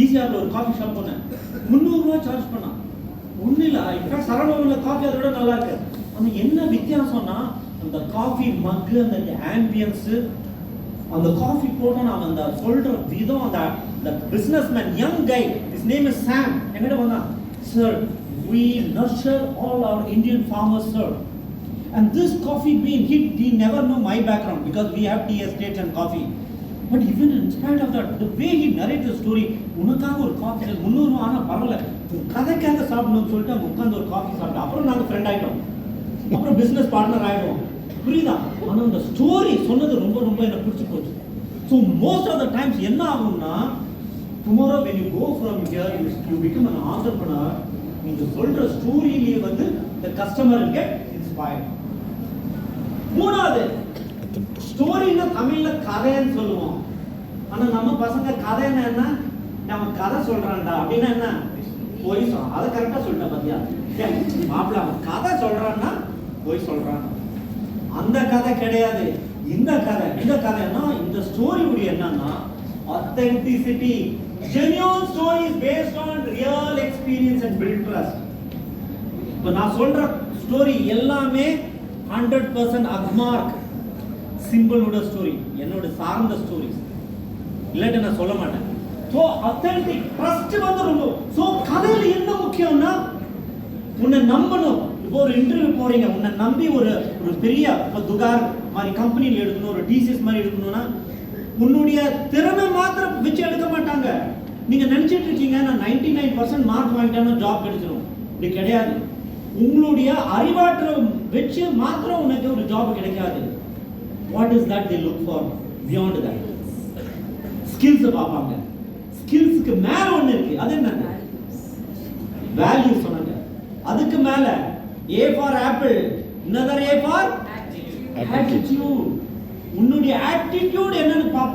ஈஸியாக ஒரு coffee shop போனேன், 300 ரூபா சார்ஜ் பண்ணான். ஒன்றும் இல்லை, இன்ஃபேக்ட் சரவணபவனில் காஃபி அதை விட நல்லா இருக்கு. ஆனால் என்ன வித்தியாசம்னா அந்த காஃபி மக்கு, அந்த ஆம்பியன்ஸு, அந்த காஃபி போட்டால் நான் அந்த சொல்கிற விதம், அந்த business man, young guy, his name is Sam, என்கிட்ட வந்தான். Sir, we nurture all our Indian farmers, sir. And this coffee bean, he never know my background because we have tea estates and coffee. But even in spite of that, the way he narrated the story, உனக்காக ஒரு coffee 300 ரூபா ஆனால் பரவாயில்ல, கதைக்காக சாப்பிடணும்னு சொல்லிட்டு அங்கே உட்காந்து ஒரு காஃபி சாப்பிட்டோம். அப்புறம் நாங்கள் ஃப்ரெண்ட் ஆகிட்டோம், அப்புறம் பிஸ்னஸ் பார்ட்னர் ஆகிடுவோம். புரியுதா? ஆனால் அந்த ஸ்டோரி சொன்னது ரொம்ப ரொம்ப எனக்கு பிடிச்சி போச்சு. So most of the times என்ன ஆகும்னா, tomorrow when you go from here, you become an entrepreneur. நீங்கள் சொல்கிற ஸ்டோரியிலேயே வந்து the customer will get inspired. மூணாவது, ஸ்டோரின்னா தமிழ்ல கதைன்னு சொல்லுவோம். ஆனா நம்ம பசங்க கதைன்னா என்ன, நம்ம கதை சொல்றான்டா அப்படின்னா என்ன, பொய் சொல்றான். அதை கரெக்டா சொல்லிட்டேன் பாத்தியா, மாப்பிள்ள அவன் கதை சொல்றான்னா பொய் சொல்றான். அந்த கதை கிடையாது, இந்த கதை. இந்த கதைன்னா இந்த ஸ்டோரி உடைய என்னன்னா authenticity, genuine stories based on real experience and build trust. இப்போ நான் சொல்ற ஸ்டோரி எல்லாமே 100% அக்மார்க் சிம்பிளோட ஸ்டோரி, என்னோட சார்ந்த ஸ்டோரிஸ், இல்லாட்டி நான் சொல்ல மாட்டேன். ஸோ அத்தன்டிக் ட்ரஸ்ட் வந்து ரொம்ப. ஸோ கதையில் என்ன முக்கியம்னா, உன்னை நம்பணும். இப்போ ஒரு இன்டர்வியூ போறீங்க, உன்னை நம்பி ஒரு பெரிய துகார் மாதிரி கம்பெனியில் எடுக்கணும், ஒரு டிசிஎஸ் மாதிரி எடுக்கணும்னா உன்னுடைய திறமை மாத்திரம் வச்சு எடுக்க மாட்டாங்க. நீங்க நினைச்சிட்டு இருக்கீங்க நான் 99% மார்க் வாங்கிட்டேன்னா ஜாப் கிடைச்சிடும். இப்படி கிடையாது. உங்களுடைய அறிவாற்றல் வச்சு மாத்திரம் உனக்கு ஒரு ஜாப் கிடைக்காது. What is that they look for beyond that? Skills பார்ப்பாங்க. ஸ்கில்ஸ்க்கு மேல ஒண்ணு இருக்கு, அது என்ன? வேல்யூ சொன்னாங்க. அதுக்கு மேல A for apple, another A for attitude. உன்னுடைய attitude என்னன்னு பாப்பா.